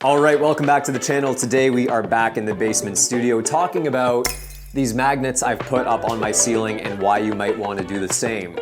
All right, welcome back to the channel. Today we are back in the basement studio talking about these magnets I've put up on my ceiling and why you might want to do the same.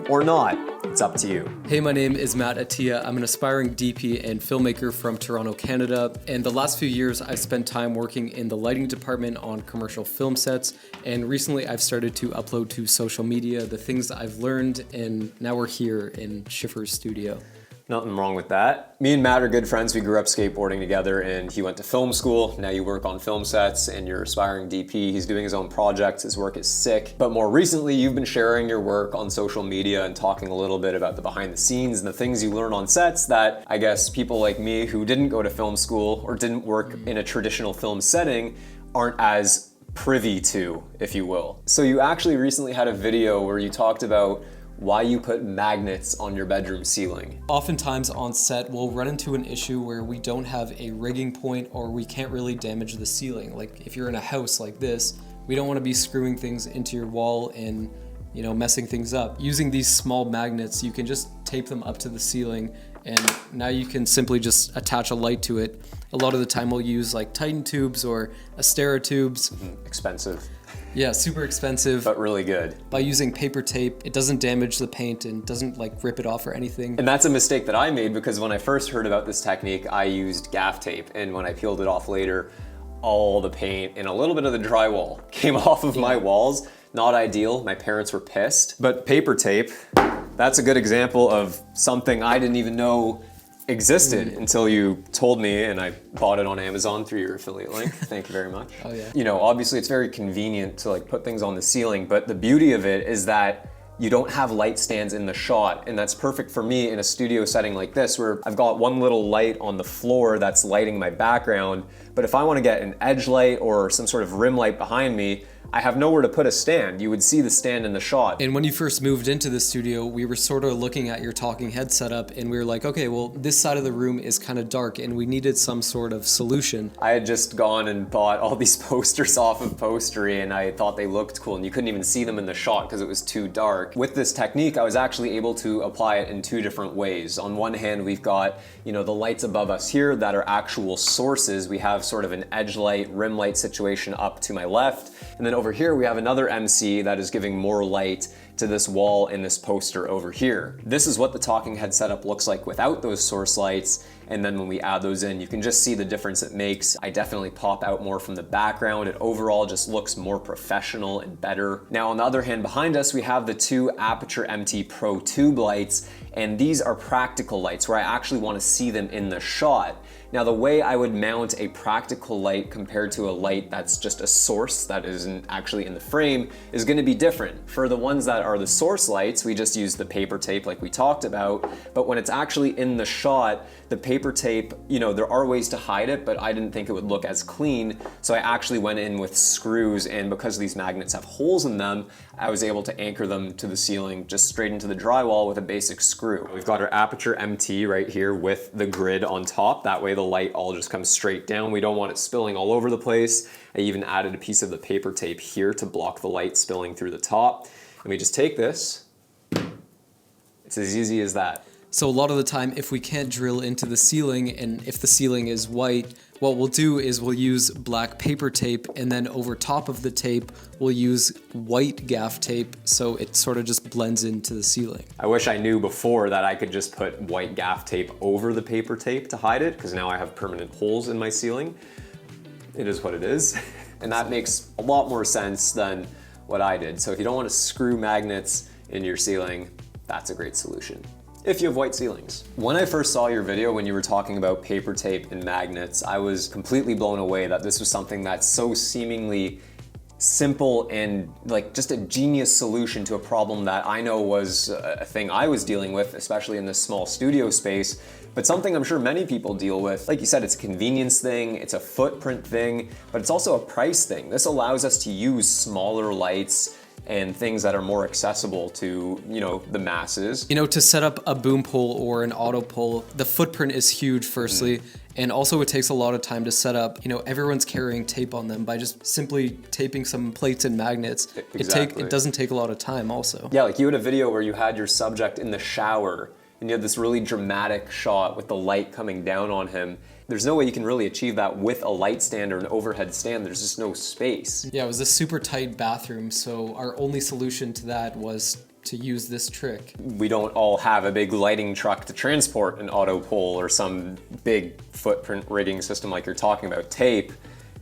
Or not, it's up to you. Hey, my name is Matt Attia. I'm an aspiring DP and filmmaker from Toronto, Canada. And the last few years, I've spent time working in the lighting department on commercial film sets. And recently I've started to upload to social media the things that I've learned, and now we're here in Schiffer's studio. Nothing wrong with that. Me and Matt are good friends. We grew up skateboarding together and he went to film school. Now you work on film sets and you're aspiring DP. He's doing his own projects. His work is sick. But more recently, you've been sharing your work on social media and talking a little bit about the behind the scenes and the things you learn on sets that I guess people like me who didn't go to film school or didn't work in a traditional film setting aren't as privy to, if you will. So you actually recently had a video where you talked about why you put magnets on your bedroom ceiling. Oftentimes on set, we'll run into an issue where we don't have a rigging point or we can't really damage the ceiling. Like if you're in a house like this, we don't want to be screwing things into your wall and messing things up. Using these small magnets, you can just tape them up to the ceiling and now you can simply just attach a light to it. A lot of the time we'll use like Titan tubes or Astera tubes. Expensive. Yeah, super expensive. But really good. By using paper tape, it doesn't damage the paint and doesn't like rip it off or anything. And that's a mistake that I made because when I first heard about this technique, I used gaff tape. And when I peeled it off later, all the paint and a little bit of the drywall came off of my walls. Not ideal, my parents were pissed. But paper tape, that's a good example of something I didn't even know existed until you told me, and I bought it on Amazon through your affiliate link. Thank you very much. Oh yeah. Obviously it's very convenient to like put things on the ceiling, but the beauty of it is that you don't have light stands in the shot, and that's perfect for me in a studio setting like this where I've got one little light on the floor that's lighting my background, but if I want to get an edge light or some sort of rim light behind me, I have nowhere to put a stand. You would see the stand in the shot. And when you first moved into the studio, we were sort of looking at your talking head setup and we were like, okay, well, this side of the room is kind of dark and we needed some sort of solution. I had just gone and bought all these posters off of Postery and I thought they looked cool and you couldn't even see them in the shot because it was too dark. With this technique, I was actually able to apply it in two different ways. On one hand, we've got, the lights above us here that are actual sources. We have sort of an edge light, rim light situation up to my left. And then over here, we have another MC that is giving more light to this wall in this poster over here. This is what the talking head setup looks like without those source lights. And then when we add those in, you can just see the difference it makes. I definitely pop out more from the background. It overall just looks more professional and better. Now, on the other hand, behind us, we have the two Aputure MT Pro tube lights. And these are practical lights where I actually want to see them in the shot. Now, the way I would mount a practical light compared to a light that's just a source that isn't actually in the frame is going to be different. For the ones that are the source lights, we just use the paper tape like we talked about. But when it's actually in the shot, the paper tape, there are ways to hide it, but I didn't think it would look as clean. So I actually went in with screws, and because these magnets have holes in them, I was able to anchor them to the ceiling just straight into the drywall with a basic screw. We've got our Aputure MT right here with the grid on top. That way the light all just comes straight down. We don't want it spilling all over the place. I even added a piece of the paper tape here to block the light spilling through the top. And we just take this. It's as easy as that. So a lot of the time, if we can't drill into the ceiling and if the ceiling is white, what we'll do is we'll use black paper tape, and then over top of the tape, we'll use white gaff tape so it sort of just blends into the ceiling. I wish I knew before that I could just put white gaff tape over the paper tape to hide it, because now I have permanent holes in my ceiling. It is what it is. And that makes a lot more sense than what I did. So if you don't want to screw magnets in your ceiling, that's a great solution. If you have white ceilings. When I first saw your video when you were talking about paper tape and magnets, I was completely blown away that this was something that's so seemingly simple and like just a genius solution to a problem that I know was a thing I was dealing with, especially in this small studio space, but something I'm sure many people deal with. Like you said, it's a convenience thing, it's a footprint thing, but it's also a price thing. This allows us to use smaller lights and things that are more accessible to, the masses. To set up a boom pole or an auto pole, the footprint is huge, firstly, and also it takes a lot of time to set up. Everyone's carrying tape on them. By just simply taping some plates and magnets, Exactly. it doesn't take a lot of time also. Yeah, like you had a video where you had your subject in the shower and you had this really dramatic shot with the light coming down on him. There's no way you can really achieve that with a light stand or an overhead stand. There's just no space. Yeah, it was a super tight bathroom, so our only solution to that was to use this trick. We don't all have a big lighting truck to transport an auto pole or some big footprint rigging system like you're talking about. Tape,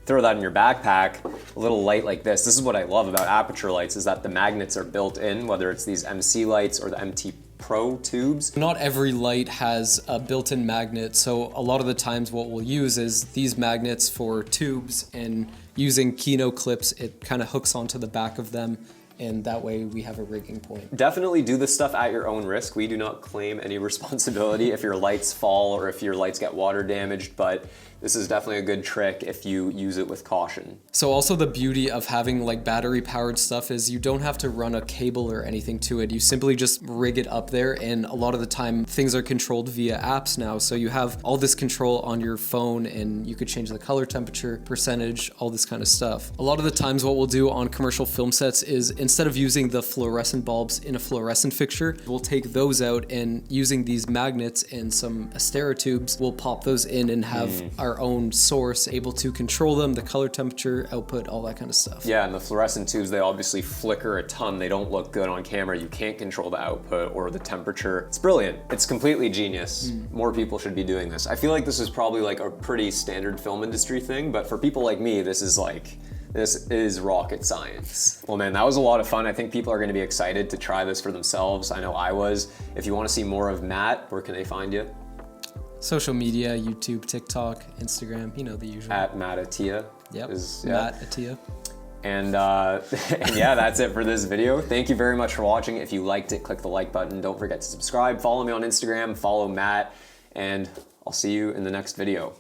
throw that in your backpack, a little light like this. This is what I love about Aputure lights, is that the magnets are built in, whether it's these MC lights or the MT Pro tubes. Not every light has a built-in magnet, so a lot of the times what we'll use is these magnets for tubes, and using Kino clips, it kind of hooks onto the back of them, and that way we have a rigging point. Definitely do this stuff at your own risk. We do not claim any responsibility if your lights fall or if your lights get water damaged, but this is definitely a good trick if you use it with caution. So also the beauty of having like battery powered stuff is you don't have to run a cable or anything to it. You simply just rig it up there, and a lot of the time things are controlled via apps now. So you have all this control on your phone, and you could change the color temperature, percentage, all this kind of stuff. A lot of the times what we'll do on commercial film sets is, instead of using the fluorescent bulbs in a fluorescent fixture, we'll take those out, and using these magnets and some Astera tubes, we'll pop those in and have our own source able to control them, the color temperature, output, all that kind of stuff. Yeah, and the fluorescent tubes, they obviously flicker a ton. They don't look good on camera. You can't control the output or the temperature. It's brilliant. It's completely genius. More people should be doing this. I feel like this is probably like a pretty standard film industry thing, but for people like me, this is rocket science. Well, man, that was a lot of fun. I think people are gonna be excited to try this for themselves. I know I was. If you wanna see more of Matt, where can they find you? Social media, YouTube, TikTok, Instagram, you know, the usual. At Matt Attia. Yep, Yeah. Matt Attia. And, and yeah, that's it for this video. Thank you very much for watching. If you liked it, click the like button. Don't forget to subscribe. Follow me on Instagram, follow Matt, and I'll see you in the next video.